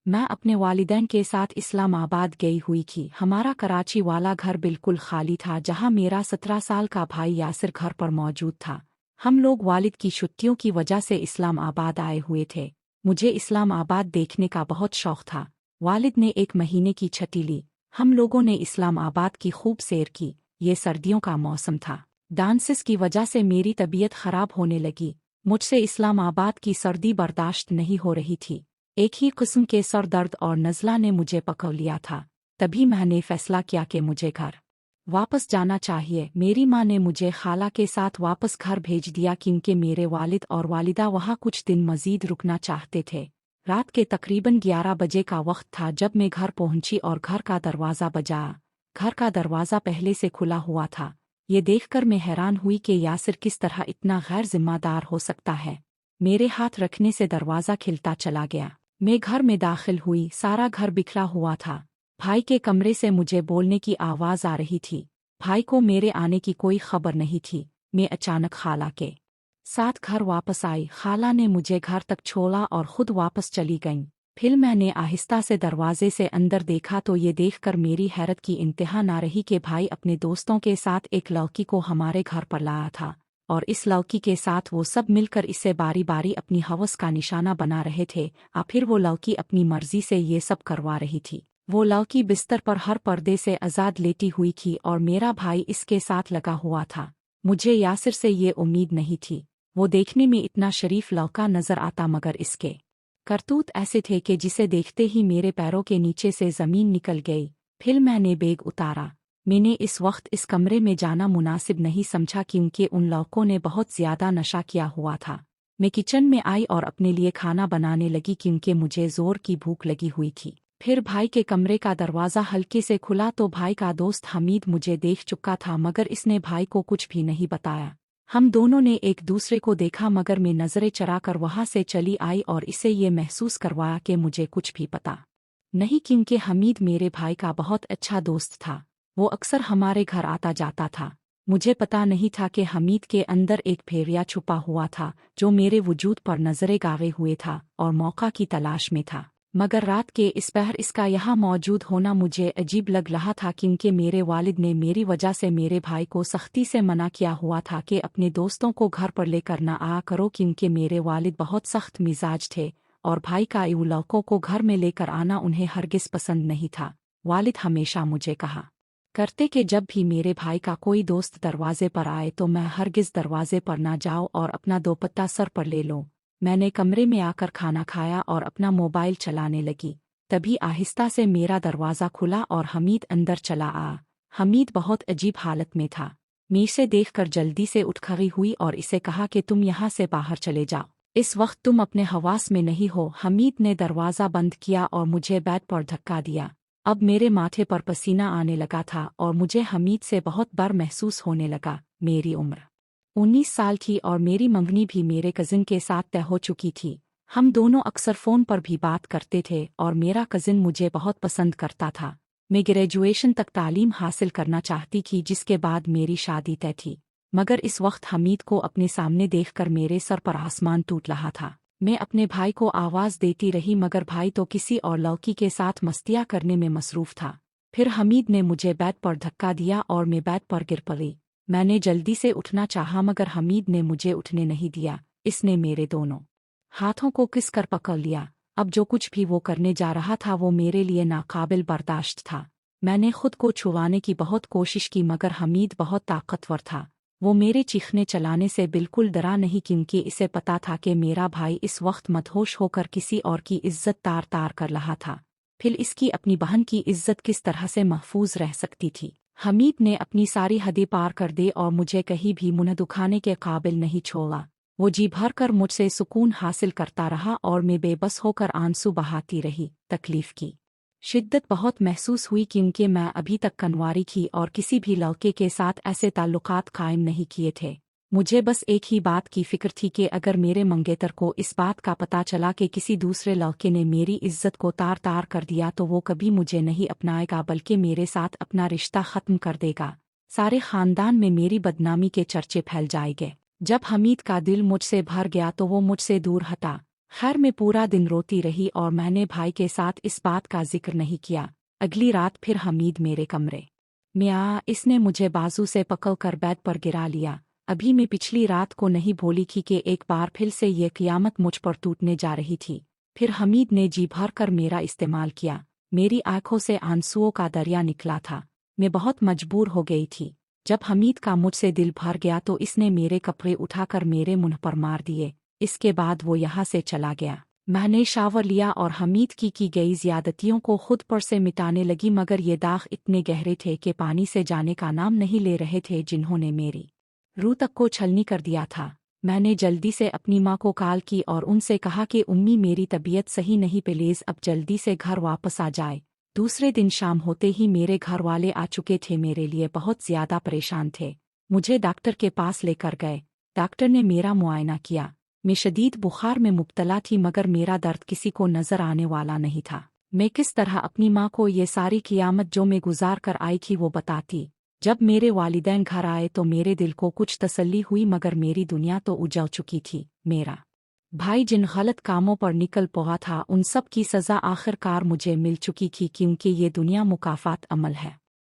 मैं अपने वालिदैन के साथ इस्लामाबाद गई हुई थी। हमारा कराची वाला घर बिल्कुल खाली था, जहां मेरा 17 साल का भाई यासिर घर पर मौजूद था। हम लोग वालिद की छुट्टियों की वजह से इस्लामाबाद आए हुए थे। मुझे इस्लामाबाद देखने का बहुत शौक था। वालिद ने 1 महीने की छुट्टी ली। हम लोगों ने इस्लामाबाद की खूब सैर की। ये सर्दियों का मौसम था। डांसिस की वजह से मेरी तबीयत खराब होने लगी। मुझसे इस्लामाबाद की सर्दी बर्दाश्त नहीं हो रही थी। एक ही किस्म के सर दर्द और नज़ला ने मुझे पकड़ लिया था। तभी मैंने फैसला किया कि मुझे घर वापस जाना चाहिए। मेरी माँ ने मुझे खाला के साथ वापस घर भेज दिया, क्योंकि मेरे वालिद और वालिदा वहाँ कुछ दिन मज़ीद रुकना चाहते थे। रात के तकरीबन 11 बजे का वक्त था जब मैं घर पहुंची और घर का दरवाज़ा बजा। घर का दरवाज़ा पहले से खुला हुआ था। ये देखकर मैं हैरान हुई कि यासिर किस तरह इतना गैर जिम्मेदार हो सकता है। मेरे हाथ रखने से दरवाज़ा खिलता चला गया। मैं घर में दाखिल हुई। सारा घर बिखरा हुआ था। भाई के कमरे से मुझे बोलने की आवाज़ आ रही थी। भाई को मेरे आने की कोई खबर नहीं थी। मैं अचानक खाला के साथ घर वापस आई। खाला ने मुझे घर तक छोड़ा और खुद वापस चली गईं। फिर मैंने आहिस्ता से दरवाजे से अंदर देखा तो ये देखकर मेरी हैरत की इंतहा ना रही कि भाई अपने दोस्तों के साथ एक लड़की को हमारे घर पर लाया था, और इस लड़की के साथ वो सब मिलकर इससे बारी बारी अपनी हवस का निशाना बना रहे थे। फिर वो लड़की अपनी मर्जी से ये सब करवा रही थी। वो लड़की बिस्तर पर हर पर्दे से आज़ाद लेटी हुई थी और मेरा भाई इसके साथ लगा हुआ था। मुझे यासिर से ये उम्मीद नहीं थी। वो देखने में इतना शरीफ लड़का नजर आता, मगर इसके करतूत ऐसे थे कि जिसे देखते ही मेरे पैरों के नीचे से ज़मीन निकल गई। फिर मैंने बैग उतारा। मैंने इस वक्त इस कमरे में जाना मुनासिब नहीं समझा, क्योंकि उन लड़कों ने बहुत ज़्यादा नशा किया हुआ था। मैं किचन में आई और अपने लिए खाना बनाने लगी, क्योंकि मुझे ज़ोर की भूख लगी हुई थी। फिर भाई के कमरे का दरवाज़ा हल्के से खुला तो भाई का दोस्त हमीद मुझे देख चुका था, मगर इसने भाई को कुछ भी नहीं बताया। हम दोनों ने एक दूसरे को देखा, मगर मैं नज़रें चराकर वहाँ से चली आई और इसे ये महसूस करवाया कि मुझे कुछ भी पता नहीं, क्योंकि हमीद मेरे भाई का बहुत अच्छा दोस्त था। वो अक्सर हमारे घर आता जाता था। मुझे पता नहीं था कि हमीद के अंदर एक भेड़िया छुपा हुआ था जो मेरे वजूद पर नजरें गावे हुए था और मौका की तलाश में था। मगर रात के इस पहर इसका यहाँ मौजूद होना मुझे अजीब लग रहा था, क्योंकि मेरे वालिद ने मेरी वजह से मेरे भाई को सख्ती से मना किया हुआ था कि अपने दोस्तों को घर पर लेकर ना आया करो, क्योंकि मेरे वालिद बहुत सख्त मिजाज थे और भाई का यूं लड़कों को घर में लेकर आना उन्हें हरगिज पसंद नहीं था। वालिद हमेशा मुझे कहा करते कि जब भी मेरे भाई का कोई दोस्त दरवाजे पर आए तो मैं हरगिज दरवाजे पर ना जाओ और अपना दोपट्टा सर पर ले लो। मैंने कमरे में आकर खाना खाया और अपना मोबाइल चलाने लगी। तभी आहिस्ता से मेरा दरवाज़ा खुला और हमीद अंदर चला आ। हमीद बहुत अजीब हालत में था। मैं इसे देखकर जल्दी से उठ खड़ी हुई और इसे कहा कि तुम यहाँ से बाहर चले जाओ, इस वक्त तुम अपने हवास में नहीं हो। हमीद ने दरवाज़ा बंद किया और मुझे बेड पर धक्का दिया। अब मेरे माथे पर पसीना आने लगा था और मुझे हमीद से बहुत डर महसूस होने लगा। मेरी उम्र 19 साल थी और मेरी मंगनी भी मेरे कज़िन के साथ तय हो चुकी थी। हम दोनों अक्सर फ़ोन पर भी बात करते थे और मेरा कज़िन मुझे बहुत पसंद करता था। मैं ग्रेजुएशन तक तालीम हासिल करना चाहती थी, जिसके बाद मेरी शादी तय थी। मगर इस वक्त हमीद को अपने सामने देखकर मेरे सर पर आसमान टूट रहा था। मैं अपने भाई को आवाज़ देती रही, मगर भाई तो किसी और लड़की के साथ मस्तियाँ करने में मसरूफ़ था। फिर हमीद ने मुझे बेड पर धक्का दिया और मैं बेड पर गिर पड़ी। मैंने जल्दी से उठना चाहा, मगर हमीद ने मुझे उठने नहीं दिया। इसने मेरे दोनों हाथों को किस कर पकड़ लिया। अब जो कुछ भी वो करने जा रहा था वो मेरे लिए नाकाबिल बर्दाश्त था। मैंने खुद को छुड़ाने की बहुत कोशिश की, मगर हमीद बहुत ताकतवर था। वो मेरे चीखने चलाने से बिल्कुल डरा नहीं, क्योंकि इसे पता था कि मेरा भाई इस वक्त मदहोश होकर किसी और की इज्जत तार तार कर रहा था। फिर इसकी अपनी बहन की इज्जत किस तरह से महफूज रह सकती थी। हमीद ने अपनी सारी हदें पार कर दी और मुझे कहीं भी मुँह दुखाने के काबिल नहीं छोड़ा। वो जी भर कर मुझसे सुकून हासिल करता रहा और मैं बेबस होकर आंसू बहाती रही। तकलीफ की शिद्दत बहुत महसूस हुई, क्योंकि मैं अभी तक कन्वारी थी और किसी भी लड़के के साथ ऐसे ताल्लुकात कायम नहीं किए थे। मुझे बस एक ही बात की फिक्र थी कि अगर मेरे मंगेतर को इस बात का पता चला कि किसी दूसरे लड़के ने मेरी इज्जत को तार तार कर दिया तो वो कभी मुझे नहीं अपनाएगा, बल्कि मेरे साथ अपना रिश्ता ख़त्म कर देगा। सारे ख़ानदान में मेरी बदनामी के चर्चे फैल जाएंगे। जब हमीद का दिल मुझसे भर गया तो वो मुझसे दूर हटा। खैर मैं पूरा दिन रोती रही और मैंने भाई के साथ इस बात का जिक्र नहीं किया। अगली रात फिर हमीद मेरे कमरे में आया। इसने मुझे बाजू से पकड़कर बेड पर गिरा लिया। अभी मैं पिछली रात को नहीं भूली थी कि एक बार फिर से ये क़यामत मुझ पर टूटने जा रही थी। फिर हमीद ने जी भर कर मेरा इस्तेमाल किया। मेरी आंखों से आंसुओं का दरिया निकला था। मैं बहुत मजबूर हो गई थी। जब हमीद का मुझसे दिल भर गया तो इसने मेरे कपड़े उठाकर मेरे मुंह पर मार दिए। इसके बाद वो यहाँ से चला गया। मैंने शावर लिया और हमीद की गई ज्यादतियों को खुद पर से मिटाने लगी, मगर ये दाग इतने गहरे थे कि पानी से जाने का नाम नहीं ले रहे थे, जिन्होंने मेरी रूह तक को छलनी कर दिया था। मैंने जल्दी से अपनी माँ को कॉल की और उनसे कहा कि उम्मी मेरी तबीयत सही नहीं, प्लीज अब जल्दी से घर वापस आ जाए। दूसरे दिन शाम होते ही मेरे घर वाले आ चुके थे। मेरे लिए बहुत ज्यादा परेशान थे। मुझे डॉक्टर के पास लेकर गए। डॉक्टर ने मेरा मुआयना किया। मैं शदीद बुखार में मुब्तला थी, मगर मेरा दर्द किसी को नजर आने वाला नहीं था। मैं किस तरह अपनी माँ को ये सारी क़यामत जो मैं गुजार कर आई थी वो बताती। जब मेरे वालिदैन घर आए तो मेरे दिल को कुछ तसल्ली हुई, मगर मेरी दुनिया तो उजड़ चुकी थी। मेरा भाई जिन गलत कामों पर निकल पड़ा था उन सब की सज़ा आखिरकार मुझे मिल चुकी थी, क्योंकि ये दुनिया मुकाफ़ात अमल है।